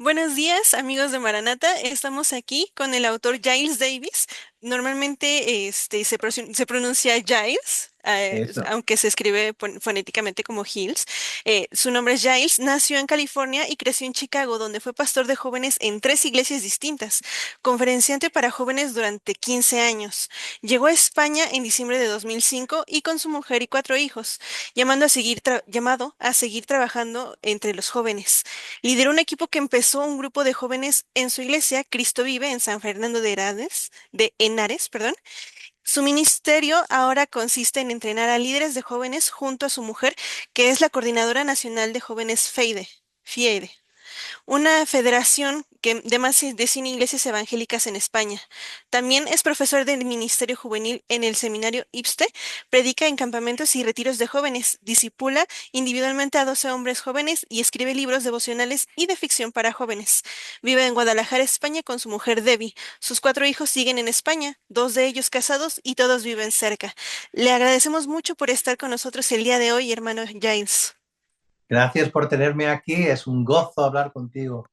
Buenos días, amigos de Maranata. Estamos aquí con el autor Giles Davis. Normalmente se pronuncia Giles, Eso. aunque se escribe fonéticamente como Hills. Su nombre es Giles. Nació en California y creció en Chicago, donde fue pastor de jóvenes en tres iglesias distintas, conferenciante para jóvenes durante 15 años. Llegó a España en diciembre de 2005 y con su mujer y cuatro hijos, llamado a seguir trabajando entre los jóvenes. Lideró un equipo que empezó un grupo de jóvenes en su iglesia, Cristo Vive, en San Fernando de Henares, perdón. Su ministerio ahora consiste en entrenar a líderes de jóvenes junto a su mujer, que es la coordinadora nacional de jóvenes FIEDE, una federación de más de 100 iglesias evangélicas en España. También es profesor del Ministerio Juvenil en el seminario IPSTE, predica en campamentos y retiros de jóvenes, discipula individualmente a 12 hombres jóvenes y escribe libros devocionales y de ficción para jóvenes. Vive en Guadalajara, España, con su mujer Debbie. Sus cuatro hijos siguen en España, dos de ellos casados y todos viven cerca. Le agradecemos mucho por estar con nosotros el día de hoy, hermano Giles. Gracias por tenerme aquí. Es un gozo hablar contigo.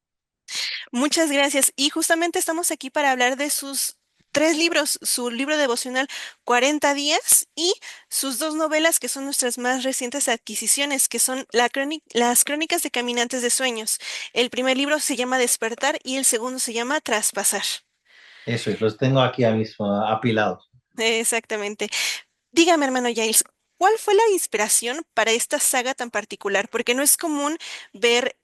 Muchas gracias. Y justamente estamos aquí para hablar de sus tres libros, su libro devocional 40 días y sus dos novelas que son nuestras más recientes adquisiciones, que son las Crónicas de Caminantes de Sueños. El primer libro se llama Despertar y el segundo se llama Traspasar. Eso es, los tengo aquí ahora mismo apilados. Exactamente. Dígame, hermano Giles, ¿cuál fue la inspiración para esta saga tan particular? Porque no es común ver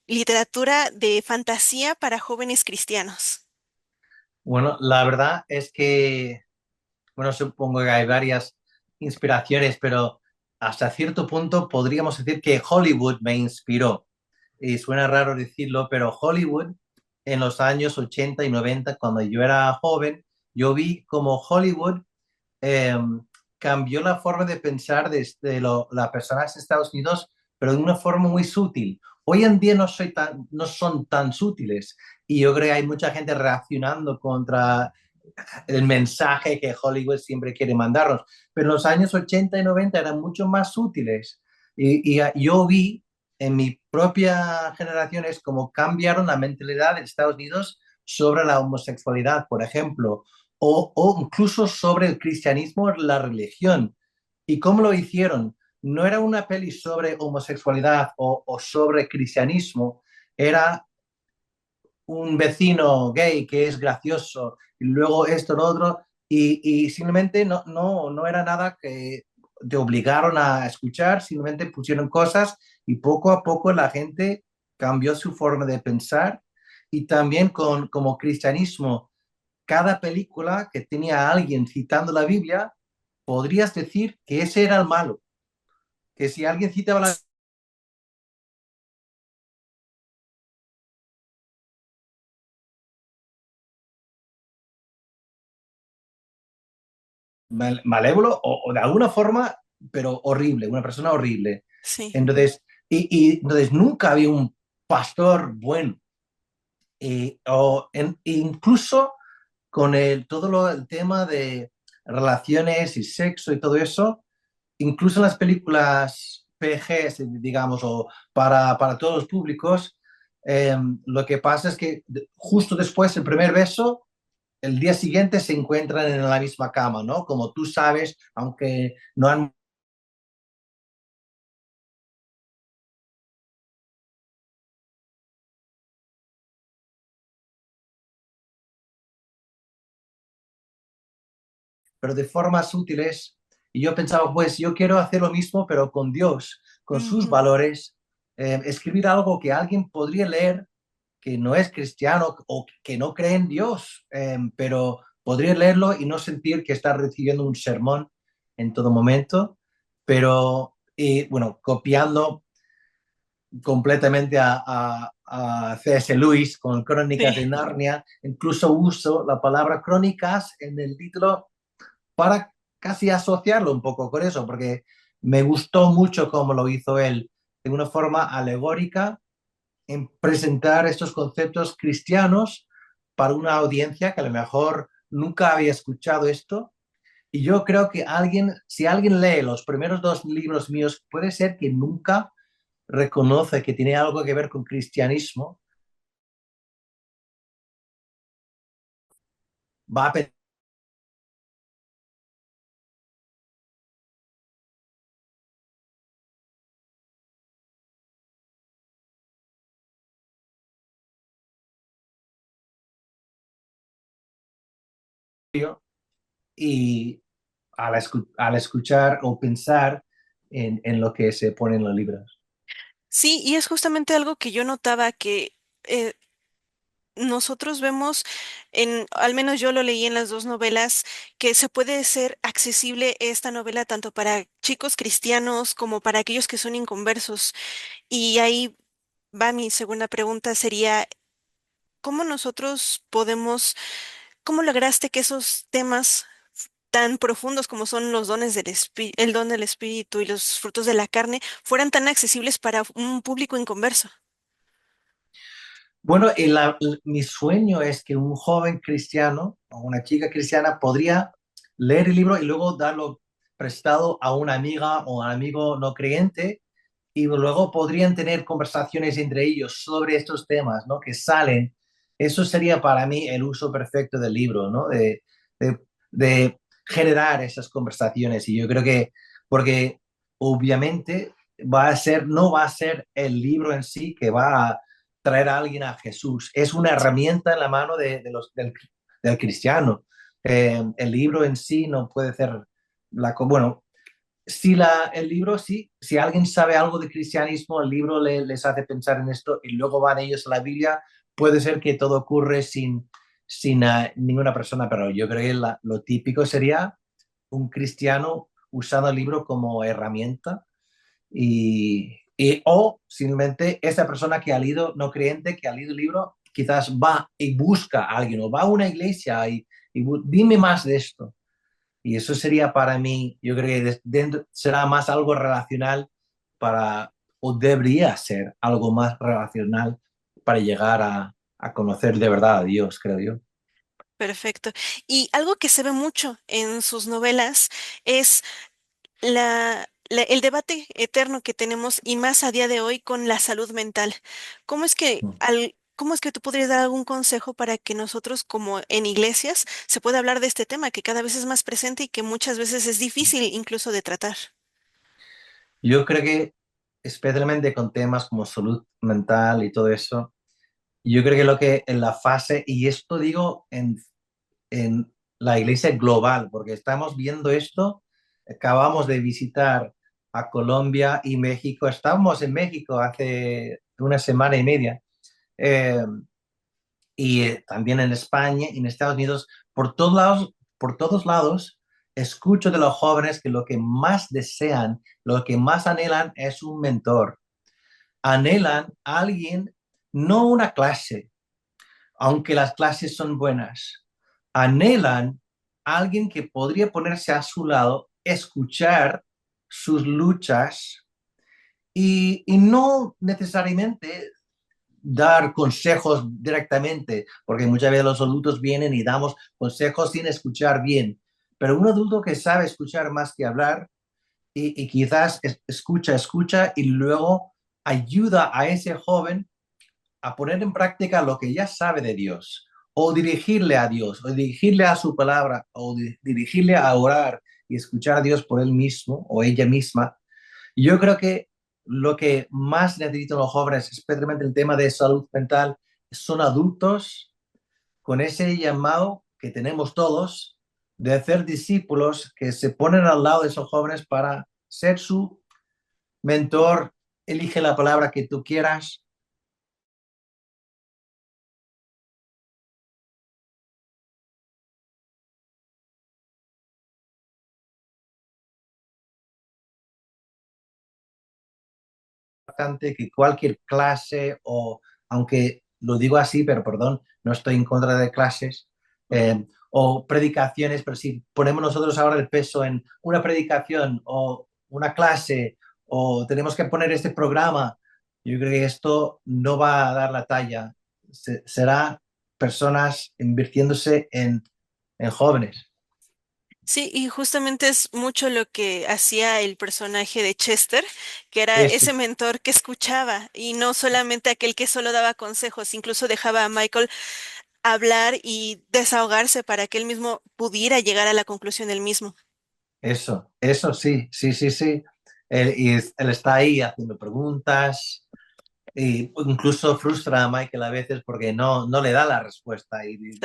literatura de fantasía para jóvenes cristianos. Bueno, la verdad es que, bueno, supongo que hay varias inspiraciones, pero hasta cierto punto podríamos decir que Hollywood me inspiró. Y suena raro decirlo, pero Hollywood en los años 80 y 90, cuando yo era joven, yo vi como Hollywood eh, cambió la forma de pensar de las personas en Estados Unidos, pero de una forma muy sutil. Hoy en día no son tan sutiles y yo creo que hay mucha gente reaccionando contra el mensaje que Hollywood siempre quiere mandarnos. Pero en los años 80 y 90 eran mucho más sutiles y yo vi en mi propia generación es como cambiaron la mentalidad de Estados Unidos sobre la homosexualidad, por ejemplo, o incluso sobre el cristianismo, la religión. ¿Y cómo lo hicieron? No era una peli sobre homosexualidad o sobre cristianismo, era un vecino gay que es gracioso y luego esto, lo otro, y simplemente no era nada que te obligaron a escuchar, simplemente pusieron cosas y poco a poco la gente cambió su forma de pensar y también como cristianismo, cada película que tenía a alguien citando la Biblia, podrías decir que ese era el malo, que si alguien citaba la malévolo o de alguna forma, pero horrible, una persona horrible. Sí. Entonces, entonces nunca había un pastor bueno. Incluso con el tema de relaciones y sexo y todo eso, incluso en las películas PG, digamos, o para todos los públicos, lo que pasa es que justo después del primer beso, el día siguiente se encuentran en la misma cama, ¿no? Como tú sabes, aunque no han... pero de formas útiles. Y yo pensaba, pues yo quiero hacer lo mismo, pero con Dios, con sus Ujú. valores, escribir algo que alguien podría leer que no es cristiano o que no cree en Dios, pero podría leerlo y no sentir que está recibiendo un sermón en todo momento, pero bueno, copiando completamente a C.S. Lewis con Crónicas de Sí. Narnia, incluso uso la palabra crónicas en el título para casi asociarlo un poco con eso, porque me gustó mucho cómo lo hizo él, de una forma alegórica, en presentar estos conceptos cristianos para una audiencia que a lo mejor nunca había escuchado esto. Y yo creo que si alguien lee los primeros dos libros míos, puede ser que nunca reconoce que tiene algo que ver con cristianismo, va a pedir y al escuchar o pensar en lo que se pone en los libros. Sí, y es justamente algo que yo notaba que eh, nosotros vemos al menos yo lo leí en las dos novelas, que se puede ser accesible esta novela tanto para chicos cristianos como para aquellos que son inconversos. Y ahí va mi segunda pregunta, sería, ¿cómo nosotros podemos, cómo lograste que esos temas tan profundos como son los dones el don del espíritu y los frutos de la carne fueran tan accesibles para un público inconverso? Bueno, mi sueño es que un joven cristiano o una chica cristiana podría leer el libro y luego darlo prestado a una amiga o un amigo no creyente y luego podrían tener conversaciones entre ellos sobre estos temas, ¿no? Que salen. Eso sería para mí el uso perfecto del libro, ¿no? De, de generar esas conversaciones. Y yo creo que, porque obviamente no va a ser el libro en sí que va a traer a alguien a Jesús. Es una herramienta en la mano del cristiano. El libro en sí no puede ser bueno, si el libro, sí, si alguien sabe algo de cristianismo, el libro les hace pensar en esto y luego van ellos a la Biblia, puede ser que todo ocurre sin ninguna persona, pero yo creo que lo típico sería un cristiano usando el libro como herramienta o simplemente esa persona que ha leído, no creyente, que ha leído el libro, quizás va y busca a alguien o va a una iglesia dime más de esto. Y eso sería para mí, yo creo que será más algo relacional o debería ser algo más relacional para llegar a conocer de verdad a Dios, creo yo. Perfecto. Y algo que se ve mucho en sus novelas es el debate eterno que tenemos y más a día de hoy con la salud mental. ¿Cómo es que tú podrías dar algún consejo para que nosotros, como en iglesias, se pueda hablar de este tema que cada vez es más presente y que muchas veces es difícil incluso de tratar? Yo creo que, especialmente con temas como salud mental y todo eso, yo creo que lo que en la fase, y esto digo en la iglesia global, porque estamos viendo esto, acabamos de visitar a Colombia y México, estábamos en México hace una semana y media, eh, también en España y en Estados Unidos, por todos lados, escucho de los jóvenes que lo que más desean, lo que más anhelan es un mentor. Anhelan a alguien, no una clase, aunque las clases son buenas. Anhelan a alguien que podría ponerse a su lado, escuchar sus luchas y no necesariamente dar consejos directamente, porque muchas veces los adultos vienen y damos consejos sin escuchar bien, pero un adulto que sabe escuchar más que hablar y quizás escucha y luego ayuda a ese joven a poner en práctica lo que ya sabe de Dios, o dirigirle a Dios, o dirigirle a su palabra, o dirigirle a orar y escuchar a Dios por él mismo o ella misma. Yo creo que lo que más necesitan los jóvenes, especialmente el tema de salud mental, son adultos con ese llamado que tenemos todos de hacer discípulos que se ponen al lado de esos jóvenes para ser su mentor. Elige la palabra que tú quieras. Bastante que cualquier clase aunque lo digo así, pero perdón, no estoy en contra de clases o predicaciones, pero si ponemos nosotros ahora el peso en una predicación o una clase o tenemos que poner este programa, yo creo que esto no va a dar la talla. Será personas invirtiéndose en jóvenes. Sí, y justamente es mucho lo que hacía el personaje de Chester, que era Esto, ese mentor que escuchaba y no solamente aquel que solo daba consejos, incluso dejaba a Michael hablar y desahogarse para que él mismo pudiera llegar a la conclusión él mismo. Eso sí, sí, sí, sí. Él está ahí haciendo preguntas y incluso frustra a Michael a veces porque no le da la respuesta.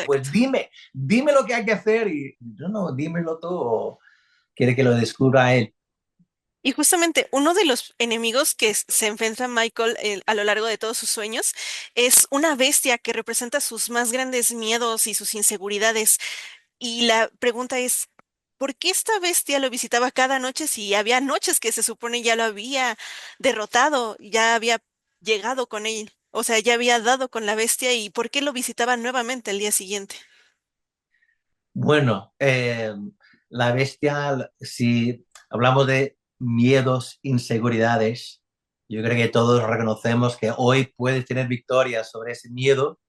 Pues Exacto. dime lo que hay que hacer y no, dímelo tú o quiere que lo descubra él. Y justamente uno de los enemigos que se enfrenta Michael a lo largo de todos sus sueños es una bestia que representa sus más grandes miedos y sus inseguridades. Y la pregunta es, ¿por qué esta bestia lo visitaba cada noche si había noches que se supone ya lo había derrotado, ya había llegado con él? O sea, ya había dado con la bestia y ¿por qué lo visitaba nuevamente el día siguiente? Bueno, la bestia, si hablamos de miedos, inseguridades, yo creo que todos reconocemos que hoy puedes tener victoria sobre ese miedo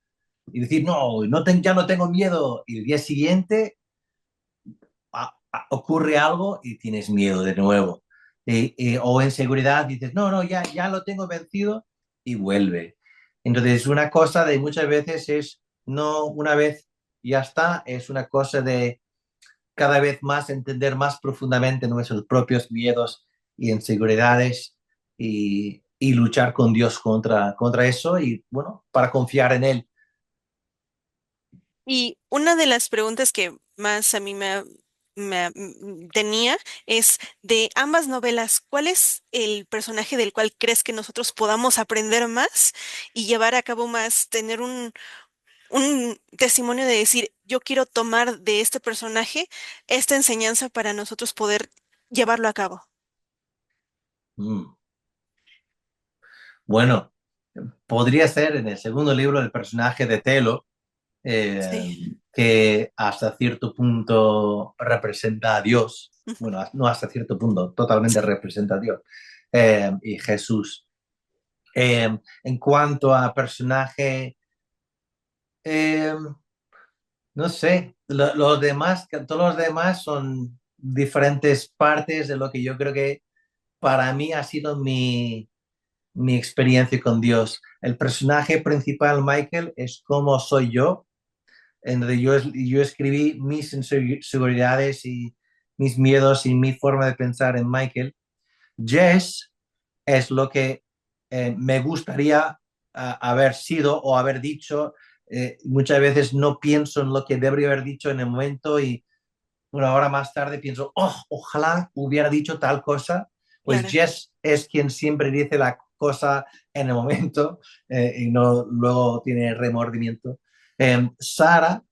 y decir, no, ya no tengo miedo. Y el día siguiente ocurre algo y tienes miedo de nuevo. O en seguridad dices, no, ya lo tengo vencido y vuelve. Entonces, una cosa de muchas veces es, no una vez ya está, es una cosa de cada vez más entender más profundamente nuestros propios miedos y inseguridades y luchar con Dios contra eso y, bueno, para confiar en Él. Y una de las preguntas que más a mí tenía es de ambas novelas, ¿cuál es el personaje del cual crees que nosotros podamos aprender más y llevar a cabo más, tener un testimonio de decir, yo quiero tomar de este personaje esta enseñanza para nosotros poder llevarlo a cabo? Mm. Bueno, podría ser en el segundo libro el personaje de Telo, eh, Sí. que hasta cierto punto representa a Dios. Bueno, no hasta cierto punto, totalmente representa a Dios y Jesús. En cuanto a personaje, eh, no sé, los demás, todos los demás son diferentes partes de lo que yo creo que para mí ha sido mi experiencia con Dios. El personaje principal, Michael, es como soy yo, en donde yo escribí mis inseguridades y mis miedos y mi forma de pensar en Michael. Jess es lo que me gustaría haber sido o haber dicho. Muchas veces no pienso en lo que debería haber dicho en el momento y una hora más tarde pienso, oh, ojalá hubiera dicho tal cosa. Pues Claro. Jess es quien siempre dice la cosa en el momento y no luego tiene remordimiento. Sara,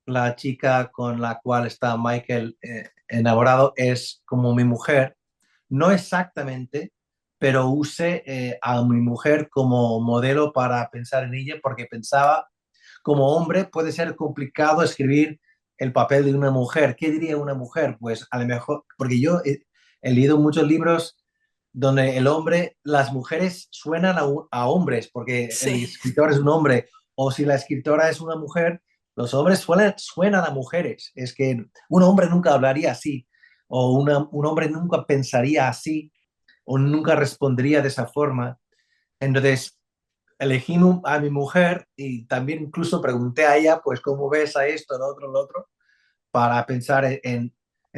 la chica con la cual está Michael enamorado, es como mi mujer. No exactamente, pero use a mi mujer como modelo para pensar en ella porque pensaba, como hombre puede ser complicado escribir el papel de una mujer. ¿Qué diría una mujer? Pues a lo mejor, porque yo he leído muchos libros donde el hombre, las mujeres suenan a hombres porque el Sí, escritor es un hombre, o si la escritora es una mujer, los hombres suenan a mujeres. Es que un hombre nunca hablaría así, o un hombre nunca pensaría así, o nunca respondería de esa forma. Entonces, elegí a mi mujer y también incluso pregunté a ella, pues, ¿cómo ves a esto, lo otro? Para pensar en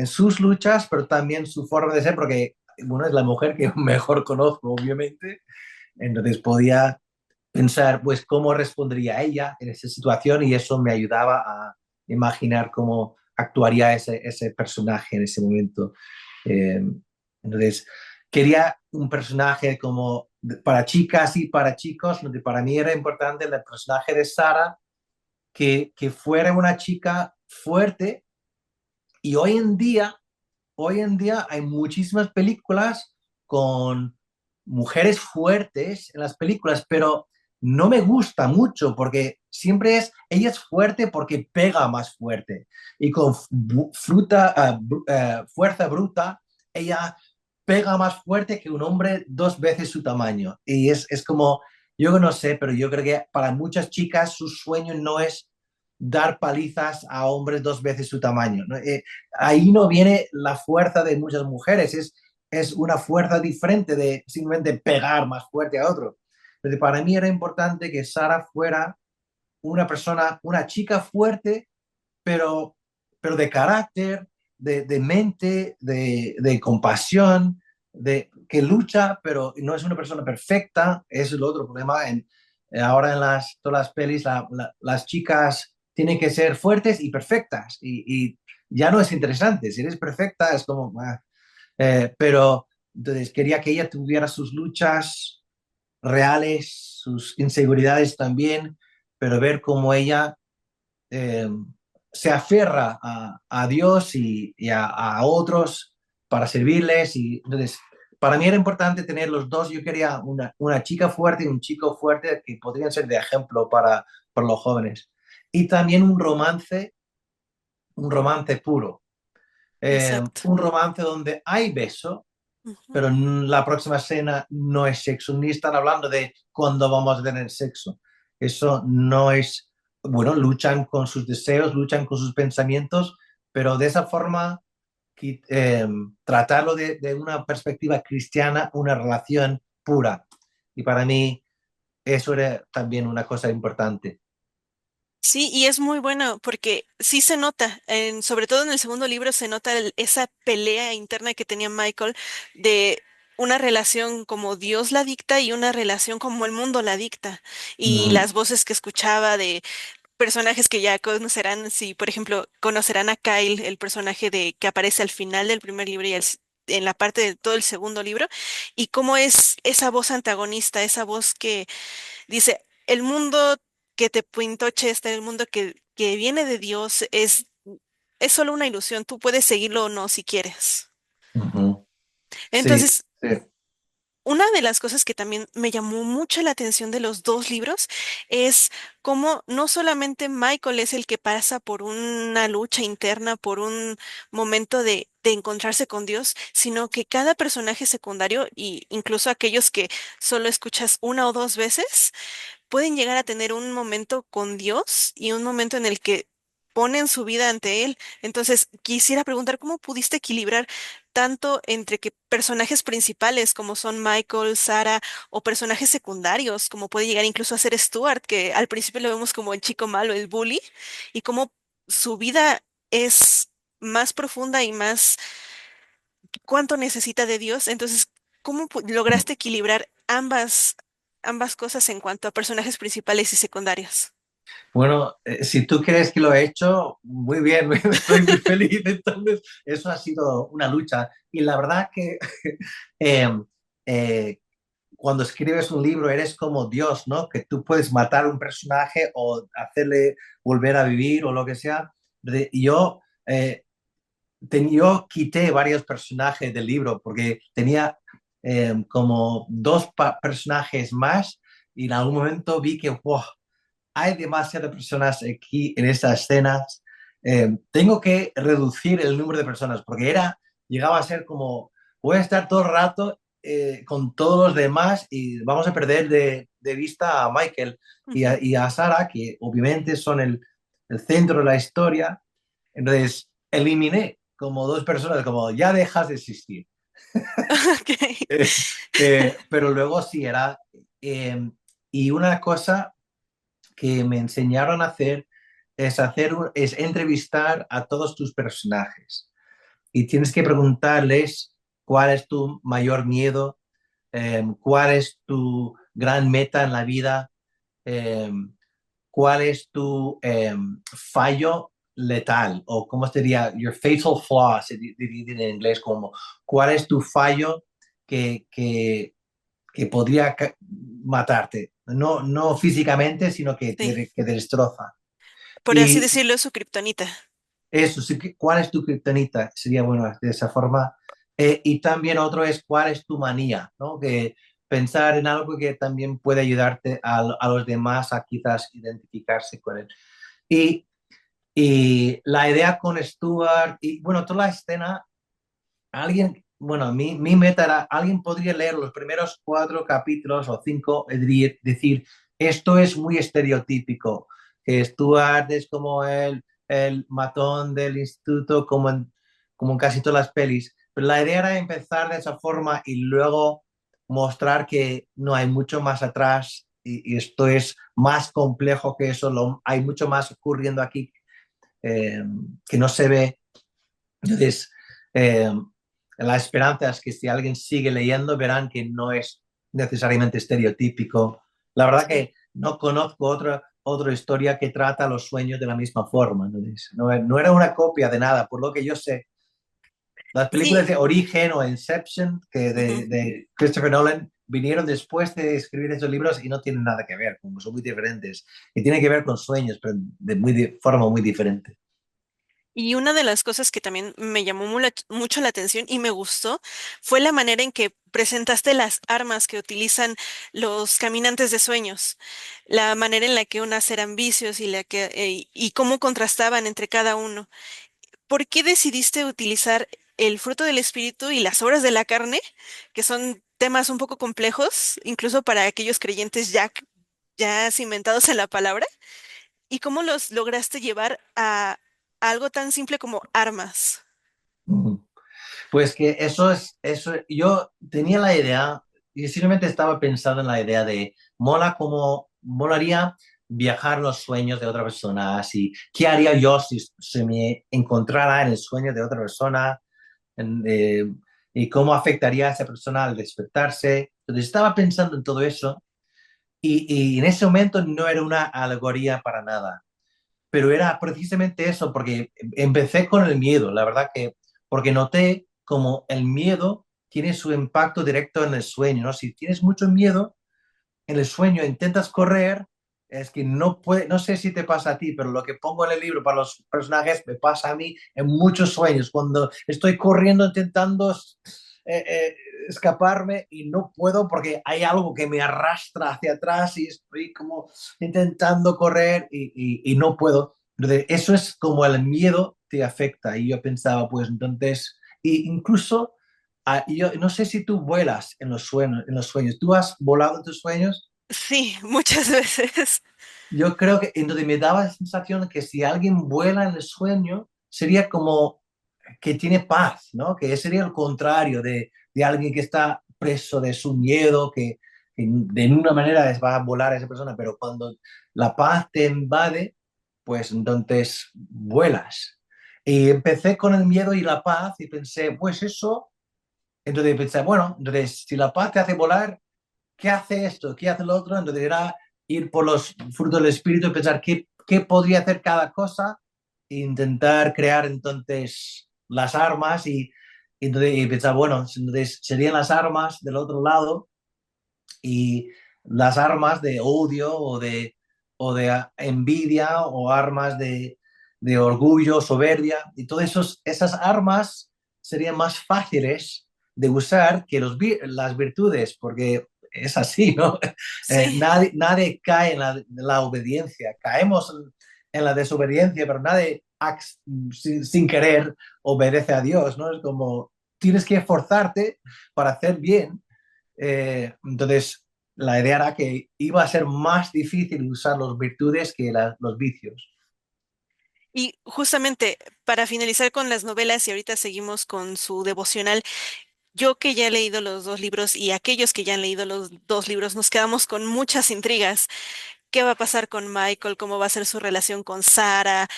sus luchas, pero también su forma de ser, porque, bueno, es la mujer que mejor conozco, obviamente. Entonces podía pensar, pues, cómo respondería ella en esa situación y eso me ayudaba a imaginar cómo actuaría ese personaje en ese momento. Eh, entonces, quería un personaje como para chicas y para chicos, donde para mí era importante el personaje de Sara, que fuera una chica fuerte y hoy en día hay muchísimas películas con mujeres fuertes en las películas, pero no me gusta mucho porque siempre ella es fuerte porque pega más fuerte y con fuerza bruta, ella pega más fuerte que un hombre dos veces su tamaño. Y es como, yo no sé, pero yo creo que para muchas chicas su sueño no es dar palizas a hombres dos veces su tamaño, ¿no? Ahí no viene la fuerza de muchas mujeres, es una fuerza diferente de simplemente pegar más fuerte a otro. Entonces, para mí era importante que Sara fuera una persona, una chica fuerte, pero, pero de carácter, de mente, de compasión, que lucha, pero no es una persona perfecta. Eso es el otro problema. Ahora en todas las pelis, las chicas tienen que ser fuertes y perfectas. Y ya no es interesante. Si eres perfecta, es como... pero entonces quería que ella tuviera sus luchas reales, sus inseguridades también, pero ver cómo ella eh, se aferra a Dios y a otros para servirles. Y entonces, para mí era importante tener los dos. Yo quería una chica fuerte y un chico fuerte que podrían ser de ejemplo para los jóvenes. Y también un romance puro. Exacto. Un romance donde hay beso, Ujú. pero la próxima escena no es sexo, ni están hablando de cuándo vamos a tener sexo. Eso no es, bueno, luchan con sus deseos, luchan con sus pensamientos, pero de esa forma eh, tratarlo de una perspectiva cristiana, una relación pura. Y para mí eso era también una cosa importante. Sí, y es muy bueno porque sí se nota, sobre todo en el segundo libro se nota esa pelea interna que tenía Michael de una relación como Dios la dicta y una relación como el mundo la dicta. Y Mm, las voces que escuchaba de personajes que ya conocerán, si por ejemplo conocerán a Kyle, el personaje de que aparece al final del primer libro y en la parte de todo el segundo libro, y cómo es esa voz antagonista, esa voz que dice, el mundo que te pintó Chester, el mundo que viene de Dios, es solo una ilusión, tú puedes seguirlo o no si quieres. ujú. Sí, Entonces, sí. una de las cosas que también me llamó mucho la atención de los dos libros es cómo no solamente Michael es el que pasa por una lucha interna, por un momento de encontrarse con Dios, sino que cada personaje secundario, y incluso aquellos que solo escuchas una o dos veces, pueden llegar a tener un momento con Dios y un momento en el que ponen su vida ante Él. Entonces, quisiera preguntar, ¿cómo pudiste equilibrar tanto entre que personajes principales como son Michael, Sarah, o personajes secundarios, como puede llegar incluso a ser Stuart, que al principio lo vemos como el chico malo, el bully, y cómo su vida es más profunda y más cuánto necesita de Dios? Entonces, ¿cómo lograste equilibrar ambas cosas en cuanto a personajes principales y secundarios? Bueno, si tú crees que lo he hecho, muy bien, estoy muy feliz. Entonces, eso ha sido una lucha. Y la verdad que eh, eh, cuando escribes un libro eres como Dios, ¿no? Que tú puedes matar a un personaje o hacerle volver a vivir o lo que sea. Eh, yo quité varios personajes del libro porque tenía como dos personajes más y en algún momento vi que, wow, hay demasiadas personas aquí en estas escenas. Tengo que reducir el número de personas porque llegaba a ser como, voy a estar todo el rato con todos los demás y vamos a perder de vista a Michael Ujú. y a Sarah, que obviamente son el centro de la historia. Entonces, eliminé como dos personas, como ya dejas de existir. Ok. Pero luego sí era... eh, y una cosa que me enseñaron a es entrevistar a todos tus personajes y tienes que preguntarles cuál es tu mayor miedo, cuál es tu gran meta en la vida, eh, cuál es tu fallo letal o cómo se diría, your fatal flaw, se dice en inglés como cuál es tu fallo que, que, que podría matarte, no, no físicamente, sino Sí, que te destroza. por así Y decirlo, su kriptonita. eso, sí, ¿cuál es tu kriptonita? Sería bueno de esa forma. Y también otro es cuál es tu manía, ¿no? Que pensar en algo que también puede ayudarte a los demás a quizás identificarse con él. Y, y la idea con Stuart, y bueno, toda la escena, alguien, bueno, mi meta era, alguien podría leer los primeros 4 capítulos o 5 y decir, esto es muy estereotípico, que Stuart es como el matón del instituto, como en casi todas las pelis. Pero la idea era empezar de esa forma y luego mostrar que no hay mucho más atrás y esto es más complejo que eso, hay mucho más ocurriendo aquí eh, que no se ve. Entonces, eh, la esperanza es que si alguien sigue leyendo, verán que no es necesariamente estereotípico. La verdad Sí. que no conozco otra historia que trata los sueños de la misma forma. No era una copia de nada, por lo que yo sé. Las películas Sí. de Origen o Inception, que Ujú. de Christopher Nolan, vinieron después de escribir esos libros y no tienen nada que ver, como son muy diferentes. Y tienen que ver con sueños, pero de forma muy diferente. Y una de las cosas que también me llamó mucho la atención y me gustó fue la manera en que presentaste las armas que utilizan los caminantes de sueños, la manera en la que unas eran vicios y cómo contrastaban entre cada uno. ¿Por qué decidiste utilizar el fruto del espíritu y las obras de la carne, que son temas un poco complejos, incluso para aquellos creyentes ya cimentados en la palabra? ¿Y cómo los lograste llevar a algo tan simple como armas? Ujú. Pues que eso, yo tenía la idea, y simplemente estaba pensando en la idea de, molaría viajar los sueños de otra persona, así, ¿qué haría yo si se me encontrara en el sueño de otra persona? En, y cómo afectaría a esa persona al despertarse. Entonces estaba pensando en todo eso y en ese momento no era una alegoría para nada, pero era precisamente eso, porque empecé con el miedo, la verdad que, porque noté como el miedo tiene su impacto directo en el sueño, ¿no? Si tienes mucho miedo en el sueño, intentas correr, es que no puede, no sé si te pasa a ti, pero lo que pongo en el libro para los personajes me pasa a mí en muchos sueños, cuando estoy corriendo intentando eh, eh, escaparme y no puedo porque hay algo que me arrastra hacia atrás y estoy como intentando correr y no puedo. Entonces, eso es como el miedo te afecta y yo pensaba, pues entonces, incluso yo no sé si tú vuelas en los sueños, ¿Tú has volado en tus sueños? Sí, muchas veces. Yo creo que entonces me daba la sensación que si alguien vuela en el sueño, sería como que tiene paz, ¿no? Que sería el contrario de alguien que está preso de su miedo, que de una manera va a volar a esa persona, pero cuando la paz te invade, pues entonces vuelas. Y empecé con el miedo y la paz y pensé, pues eso, entonces pensé, bueno, entonces si la paz te hace volar, ¿qué hace esto? ¿Qué hace lo otro? Entonces era ir por los frutos del espíritu y pensar qué podría hacer cada cosa e intentar crear entonces las armas y pensar, bueno, entonces serían las armas del otro lado y las armas de odio o de envidia o armas de orgullo, soberbia, y todas esas armas serían más fáciles de usar que las virtudes, porque es así, ¿no? Sí. Nadie cae en la obediencia, caemos en la desobediencia, pero nadie sin querer obedece a Dios, ¿no? Es como tienes que esforzarte para hacer bien entonces, la idea era que iba a ser más difícil usar las virtudes que los vicios. Y justamente para finalizar con las novelas y ahorita seguimos con su devocional, yo que ya he leído los dos libros y aquellos que ya han leído los dos libros, nos quedamos con muchas intrigas. ¿Qué va a pasar con Michael? ¿Cómo va a ser su relación con Sarah?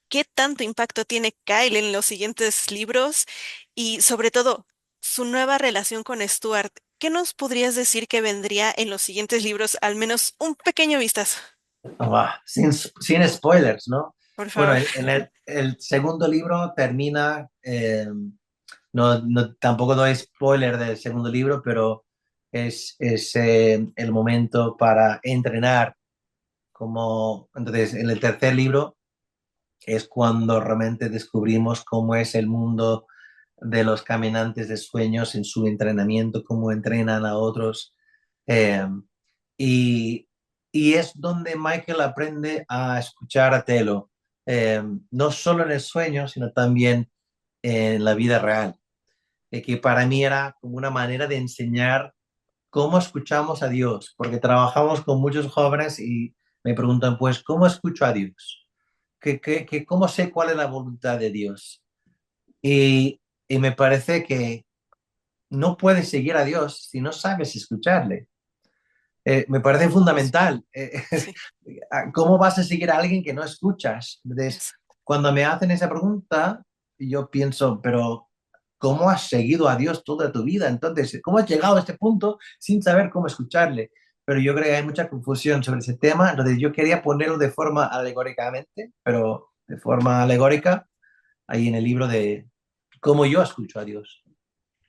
¿Qué tanto impacto tiene Kyle en los siguientes libros? Y sobre todo, su nueva relación con Stuart. ¿Qué nos podrías decir que vendría en los siguientes libros? Al menos un pequeño vistazo, Sin spoilers, ¿no? por Bueno, favor. en el segundo libro termina, tampoco doy spoiler del segundo libro, pero es el momento para entrenar. Entonces, en el tercer libro es cuando realmente descubrimos cómo es el mundo de los caminantes de sueños en su entrenamiento, cómo entrenan a otros. Eh, y, y es donde Michael aprende a escuchar a Telo, eh, no solo en el sueño, sino también en la vida real. Que para mí era como una manera de enseñar cómo escuchamos a Dios, porque trabajamos con muchos jóvenes y me preguntan, pues, ¿cómo escucho a Dios? ¿Cómo sé cuál es la voluntad de Dios? Y me parece que no puedes seguir a Dios si no sabes escucharle. Me parece fundamental. Sí, ¿Cómo vas a seguir a alguien que no escuchas? Entonces, es- cuando me hacen esa pregunta, yo pienso, pero ¿cómo has seguido a Dios toda tu vida? Entonces, ¿cómo has llegado a este punto sin saber cómo escucharle? Pero yo creo que hay mucha confusión sobre ese tema, entonces yo quería ponerlo de forma alegóricamente, pero de forma alegórica, ahí en el libro de cómo yo escucho a Dios.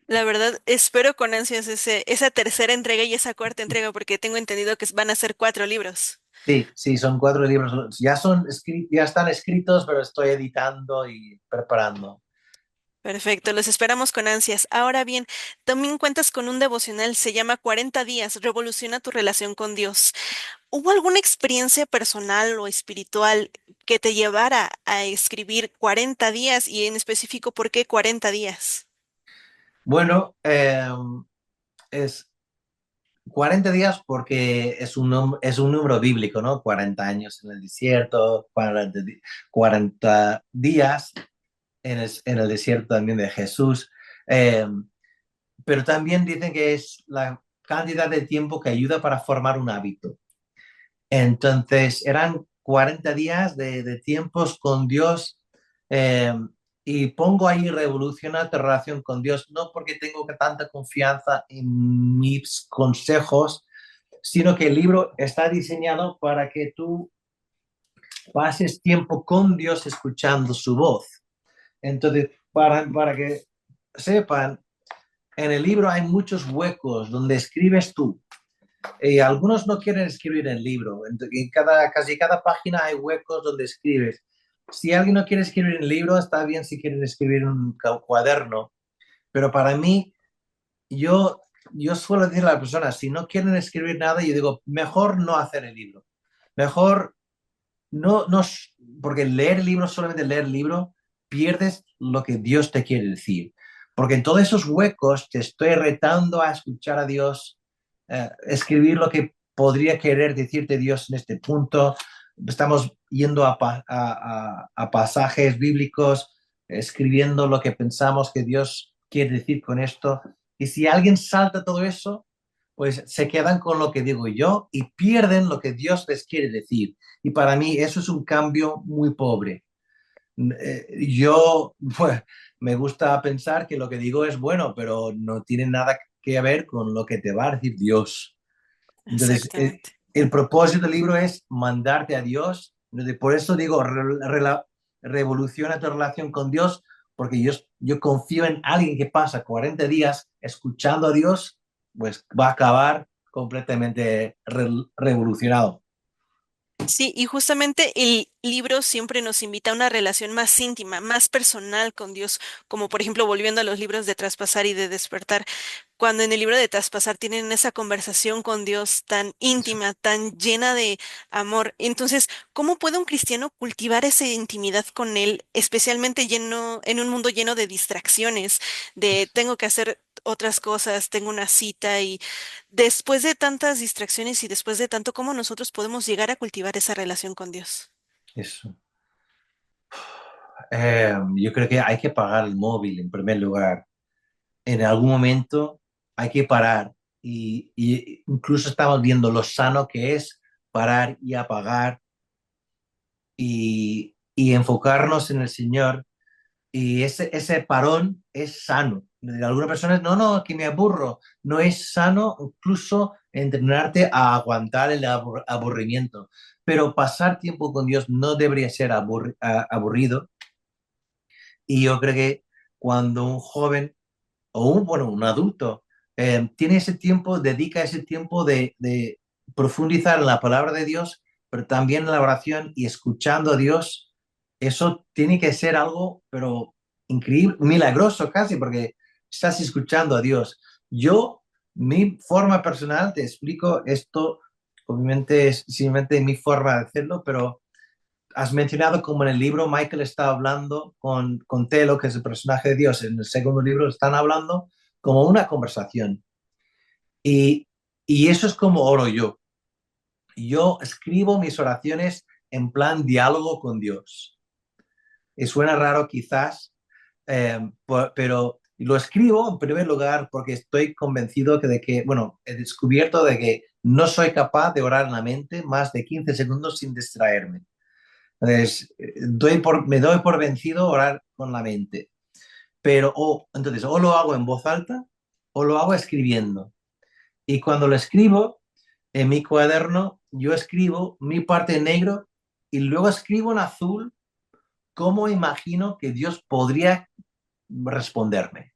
La verdad, espero con ansias esa tercera entrega y esa cuarta entrega, porque tengo entendido que van a ser 4 libros. Sí, sí, son 4 libros, ya están escritos, pero estoy editando y preparando. Perfecto, los esperamos con ansias. Ahora bien, también cuentas con un devocional, se llama 40 días, revoluciona tu relación con Dios. ¿Hubo alguna experiencia personal o espiritual que te llevara a escribir 40 días y en específico por qué 40 días? Bueno, es 40 días porque es un número bíblico, ¿no? 40 años en el desierto, 40 días en el desierto también de Jesús. Eh, pero también dicen que es la cantidad de tiempo que ayuda para formar un hábito. Entonces, eran 40 días de tiempos con Dios, eh, y pongo ahí revolucionar tu relación con Dios, no porque tengo tanta confianza en mis consejos, sino que el libro está diseñado para que tú pases tiempo con Dios escuchando su voz. Entonces, para que sepan, en el libro hay muchos huecos donde escribes tú. Algunos no quieren escribir en el libro. En casi cada página hay huecos donde escribes. Si alguien no quiere escribir en el libro, está bien si quieren escribir en un cuaderno. Pero para mí, yo, yo suelo decir a las personas, si no quieren escribir nada, yo digo, mejor no hacer el libro. Mejor no, porque leer el libro, solamente leer el libro, pierdes lo que Dios te quiere decir. Porque en todos esos huecos te estoy retando a escuchar a Dios, escribir lo que podría querer decirte Dios en este punto. Estamos yendo a pasajes bíblicos, escribiendo lo que pensamos que Dios quiere decir con esto. Y si alguien salta todo eso, pues se quedan con lo que digo yo y pierden lo que Dios les quiere decir. Y para mí eso es un cambio muy pobre. Yo, pues, me gusta pensar que lo que digo es bueno, pero no tiene nada que ver con lo que te va a decir Dios. Entonces, Exactamente. el propósito del libro es mandarte a Dios. Por eso digo, revoluciona tu relación con Dios, porque yo confío en alguien que pasa 40 días escuchando a Dios, pues va a acabar completamente revolucionado. Sí, y justamente el libro siempre nos invita a una relación más íntima, más personal con Dios, como por ejemplo volviendo a los libros de Traspasar y de Despertar, cuando en el libro de Traspasar tienen esa conversación con Dios tan íntima, tan llena de amor. Entonces, ¿cómo puede un cristiano cultivar esa intimidad con Él, especialmente lleno, en un mundo lleno de distracciones, de tengo que hacer otras cosas, tengo una cita y después de tantas distracciones y después de tanto, ¿cómo nosotros podemos llegar a cultivar esa relación con Dios? Eso. Yo creo que hay que pagar el móvil en primer lugar. En algún momento hay que parar y incluso estamos viendo lo sano que es parar y apagar y enfocarnos en el Señor. Y ese parón es sano. Algunas personas, no, no, que me aburro. No es sano incluso entrenarte a aguantar el aburrimiento. Pero pasar tiempo con Dios no debería ser aburrido. Y yo creo que cuando un joven o bueno, un adulto tiene ese tiempo, dedica ese tiempo de profundizar en la palabra de Dios, pero también en la oración y escuchando a Dios, eso tiene que ser algo, pero increíble, milagroso casi, porque estás escuchando a Dios. Yo, mi forma personal, te explico esto, obviamente es simplemente mi forma de hacerlo, pero has mencionado como en el libro Michael está hablando con Telo, que es el personaje de Dios. En el segundo libro están hablando como una conversación. Y, y eso es como oro yo. Yo escribo mis oraciones en plan diálogo con Dios. Y suena raro quizás, pero lo escribo en primer lugar porque estoy convencido de que, bueno, he descubierto de que no soy capaz de orar en la mente más de 15 segundos sin distraerme. Entonces, me doy por vencido orar con la mente. Pero entonces, o lo hago en voz alta o lo hago escribiendo. Y cuando lo escribo en mi cuaderno, yo escribo mi parte en negro y luego escribo en azul cómo imagino que Dios podría responderme.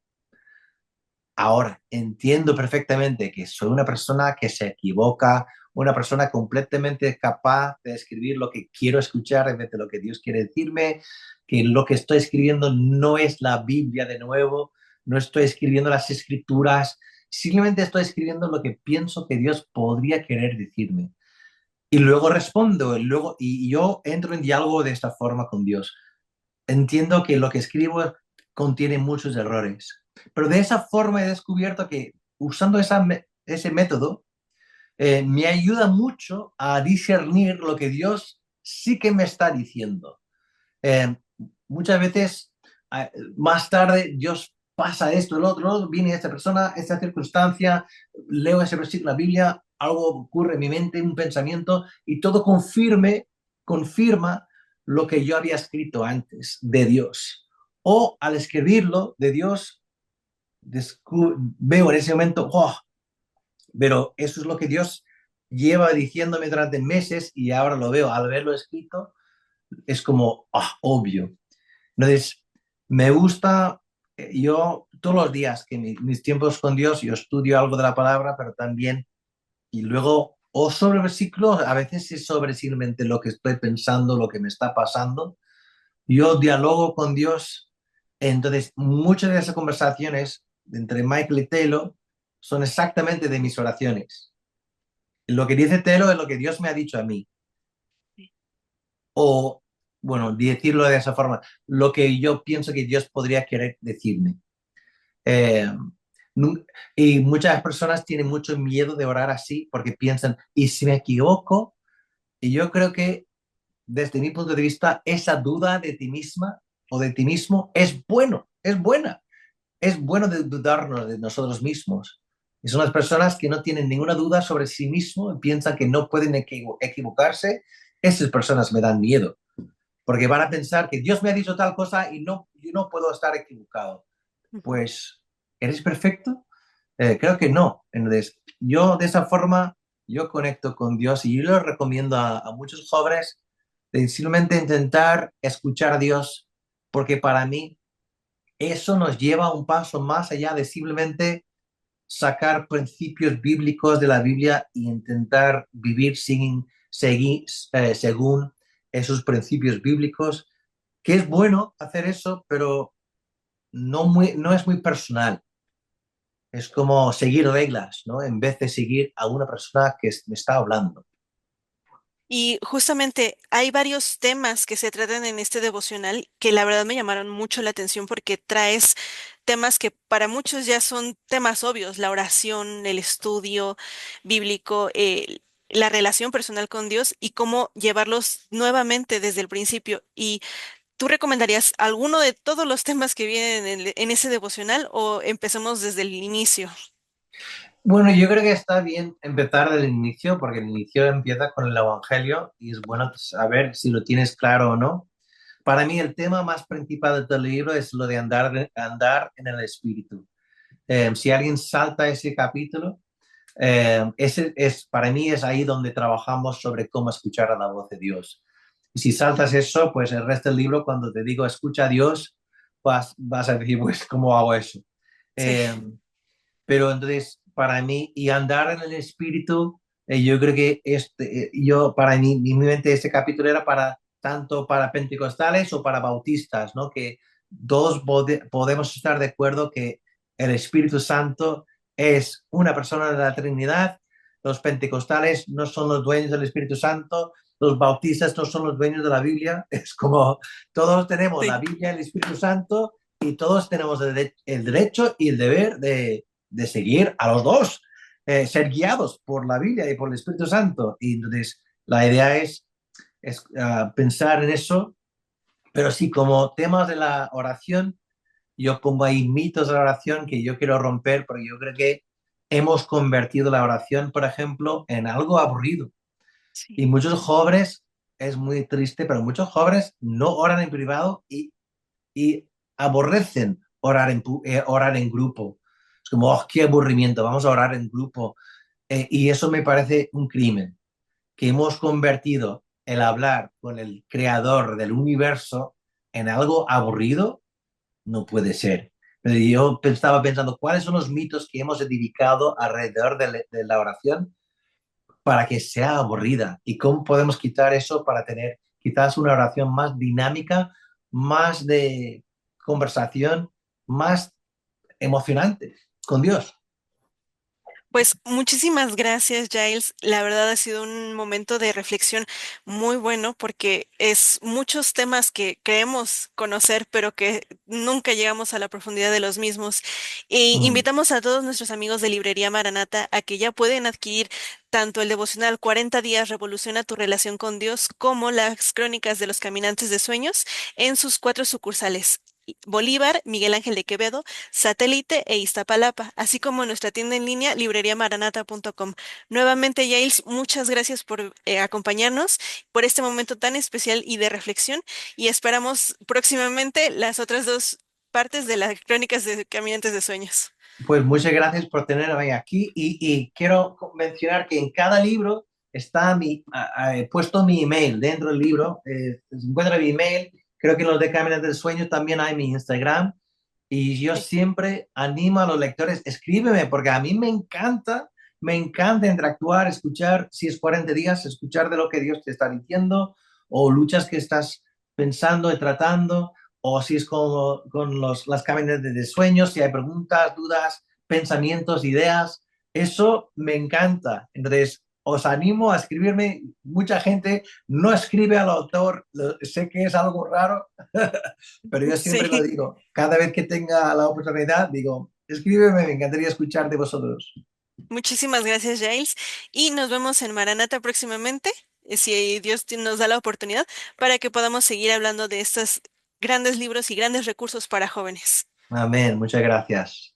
Ahora, entiendo perfectamente que soy una persona que se equivoca, una persona completamente capaz de escribir lo que quiero escuchar en vez de lo que Dios quiere decirme, que lo que estoy escribiendo no es la Biblia de nuevo, no estoy escribiendo las escrituras, simplemente estoy escribiendo lo que pienso que Dios podría querer decirme. Y luego respondo, y yo entro en diálogo de esta forma con Dios. Entiendo que lo que escribo contiene muchos errores, pero de esa forma he descubierto que usando ese método me ayuda mucho a discernir lo que Dios sí que me está diciendo. Eh, Muchas veces más tarde Dios pasa esto, el otro, viene esta persona, esta circunstancia, leo ese versículo de la Biblia, algo ocurre en mi mente, un pensamiento, y todo confirma lo que yo había escrito antes de Dios. O al escribirlo de Dios, veo en ese momento, oh, pero eso es lo que Dios lleva diciéndome durante meses y ahora lo veo. Al verlo escrito, es como obvio. Entonces, me gusta, yo todos los días que mis tiempos con Dios, yo estudio algo de la palabra, pero también, y luego, o sobre versículos, a veces es sobre simplemente lo que estoy pensando, lo que me está pasando. Yo dialogo con Dios, entonces muchas de esas conversaciones entre Michael y Taylor son exactamente de mis oraciones. Lo que dice Taylor es lo que Dios me ha dicho a mí. O, bueno, decirlo de esa forma, lo que yo pienso que Dios podría querer decirme. Eh, y muchas personas tienen mucho miedo de orar así porque piensan, ¿y si me equivoco? Y yo creo que desde mi punto de vista, esa duda de ti misma o de ti mismo es bueno, es buena. Es bueno de dudarnos de nosotros mismos. Y son las personas que no tienen ninguna duda sobre sí mismos y piensan que no pueden equivocarse. Esas personas me dan miedo porque van a pensar que Dios me ha dicho tal cosa y no, yo no puedo estar equivocado. Ujú. Pues, ¿eres perfecto? Creo que no. Entonces, yo de esa forma, yo conecto con Dios y yo lo recomiendo a muchos jóvenes de simplemente intentar escuchar a Dios, porque para mí eso nos lleva un paso más allá de simplemente sacar principios bíblicos de la Biblia e intentar vivir según esos principios bíblicos, que es bueno hacer eso, pero no es muy personal. Es como seguir reglas, ¿no? En vez de seguir a una persona que me está hablando. Y justamente hay varios temas que se tratan en este devocional que la verdad me llamaron mucho la atención porque traes temas que para muchos ya son temas obvios, la oración, el estudio bíblico, la relación personal con Dios y cómo llevarlos nuevamente desde el principio. ¿Y tú recomendarías alguno de todos los temas que vienen en ese devocional o empecemos desde el inicio? Bueno, yo creo que está bien empezar del inicio, porque el inicio empieza con el Evangelio y es bueno saber si lo tienes claro o no. Para mí el tema más principal de todo el libro es lo de andar en el Espíritu. Si alguien salta ese capítulo, para mí es ahí donde trabajamos sobre cómo escuchar a la voz de Dios. Y si saltas eso, pues el resto del libro, cuando te digo escucha a Dios, vas a decir, pues, ¿cómo hago eso? Sí. Eh, pero entonces, para mí, y andar en el espíritu, yo creo que para mí, mi mente, este capítulo era para tanto para pentecostales o para bautistas, ¿no? Que todos podemos estar de acuerdo que el Espíritu Santo es una persona de la Trinidad. Los pentecostales no son los dueños del Espíritu Santo, los bautistas no son los dueños de la Biblia. Es como todos tenemos la Sí. Biblia y el Espíritu Santo y todos tenemos el derecho y el deber de seguir a los dos, ser guiados por la Biblia y por el Espíritu Santo. Y entonces la idea es pensar en eso, pero sí, como temas de la oración, yo pongo ahí mitos de la oración que yo quiero romper, porque yo creo que hemos convertido la oración, por ejemplo, en algo aburrido. Y Sí. muchos jóvenes, es muy triste, pero muchos jóvenes no oran en privado y aborrecen orar en grupo. Es como, oh, qué aburrimiento, vamos a orar en grupo. Y eso me parece un crimen, que hemos convertido el hablar con el creador del universo en algo aburrido. No puede ser. Pero yo estaba pensando, ¿cuáles son los mitos que hemos edificado alrededor de la oración para que sea aburrida? ¿Y cómo podemos quitar eso para tener quizás una oración más dinámica, más de conversación, más emocionante con Dios? Pues muchísimas gracias, Giles. La verdad ha sido un momento de reflexión muy bueno porque es muchos temas que creemos conocer, pero que nunca llegamos a la profundidad de los mismos. Y Mm. invitamos a todos nuestros amigos de Librería Maranata a que ya pueden adquirir tanto el devocional 40 días revoluciona tu relación con Dios como las crónicas de los caminantes de sueños en sus cuatro sucursales. Bolívar, Miguel Ángel de Quevedo, Satélite e Iztapalapa, así como nuestra tienda en línea libreriamaranata.com. Nuevamente, Yails, muchas gracias por acompañarnos por este momento tan especial y de reflexión y esperamos próximamente las otras dos partes de las crónicas de Caminantes de Sueños. Pues muchas gracias por tenerme aquí y quiero mencionar que en cada libro está puesto mi email dentro del libro. Se encuentra mi email. Creo que en los de Cámaras del Sueño también hay mi Instagram. Y yo Sí. siempre animo a los lectores, escríbeme, porque a mí me encanta interactuar, escuchar, si es 40 días, escuchar de lo que Dios te está diciendo o luchas que estás pensando y tratando, o si es con las cabinas de sueños, si hay preguntas, dudas, pensamientos, ideas. Eso me encanta. Entonces, os animo a escribirme. Mucha gente no escribe al autor, sé que es algo raro, pero yo siempre lo Sí, digo, cada vez que tenga la oportunidad, digo, escríbeme, me encantaría escuchar de vosotros. muchísimas gracias, Giles, y nos vemos en Maranata próximamente, si Dios nos da la oportunidad, para que podamos seguir hablando de estos grandes libros y grandes recursos para jóvenes. Amén, muchas gracias.